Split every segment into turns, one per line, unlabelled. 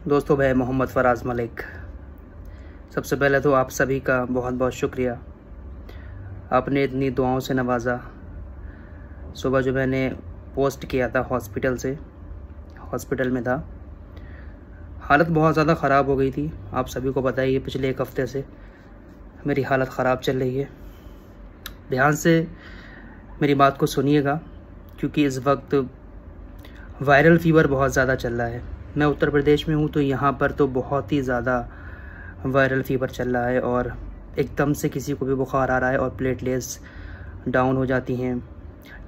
दोस्तों, मैं मोहम्मद फराज मलिक। सबसे पहले तो आप सभी का बहुत बहुत शुक्रिया, आपने इतनी दुआओं से नवाज़ा। सुबह जो मैंने पोस्ट किया था हॉस्पिटल में था, हालत बहुत ज़्यादा ख़राब हो गई थी। आप सभी को पता ही है, पिछले 1 हफ़्ते से मेरी हालत ख़राब चल रही है। ध्यान से मेरी बात को सुनिएगा, क्योंकि इस वक्त वायरल फ़ीवर बहुत ज़्यादा चल रहा है। मैं उत्तर प्रदेश में हूँ, तो यहाँ पर तो बहुत ही ज़्यादा वायरल फ़ीवर चल रहा है और एकदम से किसी को भी बुखार आ रहा है और प्लेटलेट्स डाउन हो जाती हैं,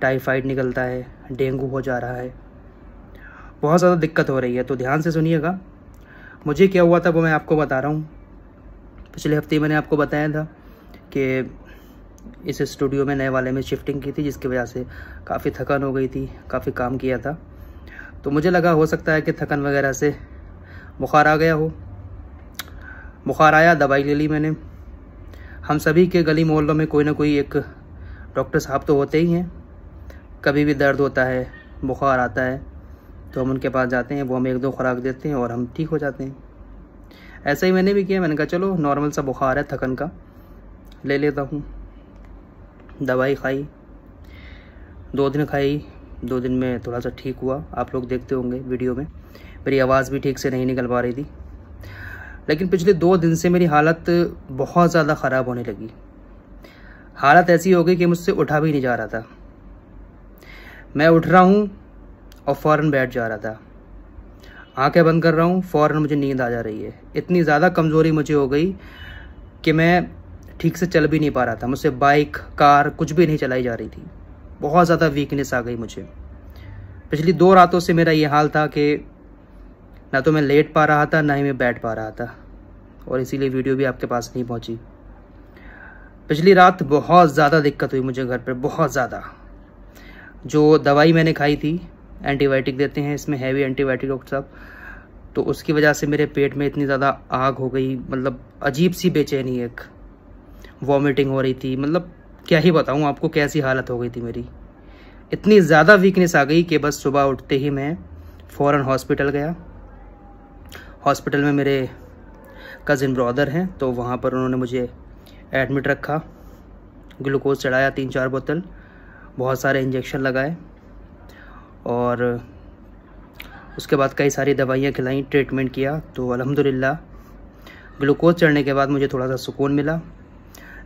टाइफाइड निकलता है, डेंगू हो जा रहा है, बहुत ज़्यादा दिक्कत हो रही है। तो ध्यान से सुनिएगा, मुझे क्या हुआ था वो मैं आपको बता रहा हूँ। पिछले हफ्ते मैंने आपको बताया था कि इस स्टूडियो में नए वाले में शिफ्टिंग की थी, जिसकी वजह से काफ़ी थकान हो गई थी, काफ़ी काम किया था। तो मुझे लगा हो सकता है कि थकान वगैरह से बुखार आ गया हो। बुखार आया, दवाई ले ली मैंने। हम सभी के गली मोहल्लों में कोई ना कोई एक डॉक्टर साहब तो होते ही हैं। कभी भी दर्द होता है, बुखार आता है, तो हम उनके पास जाते हैं, वो हमें 1-2 खुराक देते हैं और हम ठीक हो जाते हैं। ऐसा ही मैंने भी किया। मैंने कहा चलो नॉर्मल सा बुखार है, थकान का ले लेता हूँ। दवाई खाई, 2 दिन खाई, 2 दिन में थोड़ा सा ठीक हुआ। आप लोग देखते होंगे वीडियो में, मेरी आवाज़ भी ठीक से नहीं निकल पा रही थी। लेकिन पिछले 2 दिन से मेरी हालत बहुत ज़्यादा ख़राब होने लगी। हालत ऐसी हो गई कि मुझसे उठा भी नहीं जा रहा था। मैं उठ रहा हूँ और फ़ौरन बैठ जा रहा था, आंखें बंद कर रहा हूँ, फ़ौरन मुझे नींद आ जा रही है। इतनी ज़्यादा कमज़ोरी मुझे हो गई कि मैं ठीक से चल भी नहीं पा रहा था। मुझसे बाइक, कार कुछ भी नहीं चलाई जा रही थी। बहुत ज़्यादा वीकनेस आ गई मुझे। पिछली 2 रातों से मेरा ये हाल था कि ना तो मैं लेट पा रहा था, ना ही मैं बैठ पा रहा था, और इसीलिए वीडियो भी आपके पास नहीं पहुंची। पिछली रात बहुत ज़्यादा दिक्कत हुई मुझे घर पर, बहुत ज़्यादा। जो दवाई मैंने खाई थी, एंटीबायोटिक देते हैं इसमें, हैवी एंटीबायोटिक डॉक्टर साहब, तो उसकी वजह से मेरे पेट में इतनी ज़्यादा आग हो गई, मतलब अजीब सी बेचैनी, एक वॉमिटिंग हो रही थी। मतलब क्या ही बताऊँ आपको कैसी हालत हो गई थी मेरी। इतनी ज़्यादा वीकनेस आ गई कि बस सुबह उठते ही मैं फ़ौरन हॉस्पिटल गया। हॉस्पिटल में मेरे कज़िन ब्रदर हैं, तो वहाँ पर उन्होंने मुझे एडमिट रखा, ग्लूकोज चढ़ाया 3-4 बोतल, बहुत सारे इंजेक्शन लगाए, और उसके बाद कई सारी दवाइयाँ खिलाई, ट्रीटमेंट किया। तो अल्हम्दुलिल्लाह ग्लूकोज चढ़ने के बाद मुझे थोड़ा सा सुकून मिला।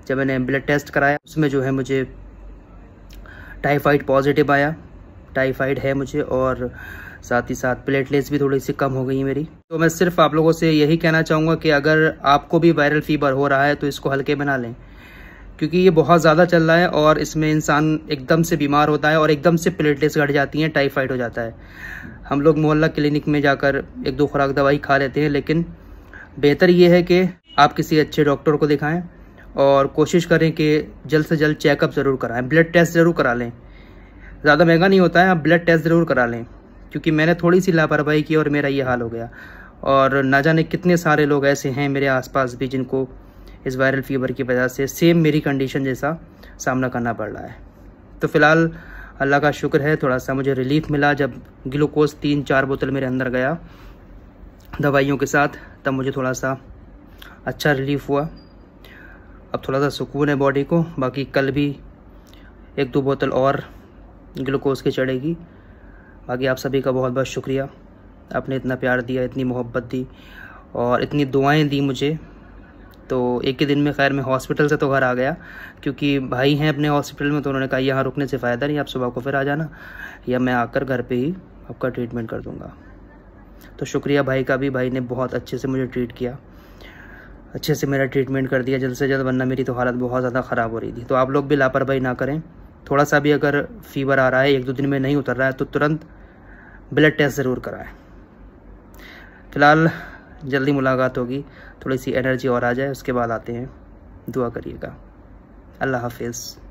जब मैंने ब्लड टेस्ट कराया, उसमें जो है मुझे टाइफाइड पॉजिटिव आया, टाइफाइड है मुझे, और साथ ही साथ प्लेटलेट्स भी थोड़ी सी कम हो गई मेरी। तो मैं सिर्फ आप लोगों से यही कहना चाहूँगा कि अगर आपको भी वायरल फ़ीवर हो रहा है तो इसको हल्के में ना लें, क्योंकि ये बहुत ज़्यादा चल रहा है और इसमें इंसान एकदम से बीमार होता है और एकदम से प्लेटलेट्स घट जाती हैं, टाइफाइड हो जाता है। हम लोग मोहल्ला क्लिनिक में जाकर 1-2 खुराक दवाई खा लेते हैं, लेकिन बेहतर ये है कि आप किसी अच्छे डॉक्टर को दिखाएं और कोशिश करें कि जल्द से जल्द चेकअप ज़रूर कराएं, ब्लड टेस्ट ज़रूर करा लें। ज़्यादा महंगा नहीं होता है, आप ब्लड टेस्ट ज़रूर करा लें, क्योंकि मैंने थोड़ी सी लापरवाही की और मेरा ये हाल हो गया। और ना जाने कितने सारे लोग ऐसे हैं मेरे आसपास भी जिनको इस वायरल फ़ीवर की वजह से सेम मेरी कंडीशन जैसा सामना करना पड़ रहा है। तो फ़िलहाल अल्लाह का शुक्र है, थोड़ा सा मुझे रिलीफ मिला जब ग्लूकोज 3-4 बोतल मेरे अंदर गया दवाइयों के साथ, तब मुझे थोड़ा सा अच्छा रिलीफ हुआ। अब थोड़ा सा सुकून है बॉडी को। बाकी कल भी 1-2 बोतल और ग्लूकोज की चढ़ेगी। बाकी आप सभी का बहुत बहुत शुक्रिया, आपने इतना प्यार दिया, इतनी मोहब्बत दी और इतनी दुआएं दी मुझे। तो एक ही दिन में खैर मैं हॉस्पिटल से तो घर आ गया, क्योंकि भाई हैं अपने हॉस्पिटल में, तो उन्होंने कहा यहाँ रुकने से फ़ायदा नहीं, आप सुबह को फिर आ जाना, या मैं आकर घर पे ही आपका ट्रीटमेंट कर दूँगा। तो शुक्रिया भाई का भी, भाई ने बहुत अच्छे से मुझे ट्रीट किया, अच्छे से मेरा ट्रीटमेंट कर दिया जल्द से जल्द, वरना मेरी तो हालत बहुत ज़्यादा ख़राब हो रही थी। तो आप लोग भी लापरवाही ना करें। थोड़ा सा भी अगर फ़ीवर आ रहा है, 1-2 दिन में नहीं उतर रहा है, तो तुरंत ब्लड टेस्ट ज़रूर कराएं। फ़िलहाल जल्दी मुलाकात होगी, थोड़ी सी एनर्जी और आ जाए, उसके बाद आते हैं। दुआ करिएगा। अल्लाह हाफिज़।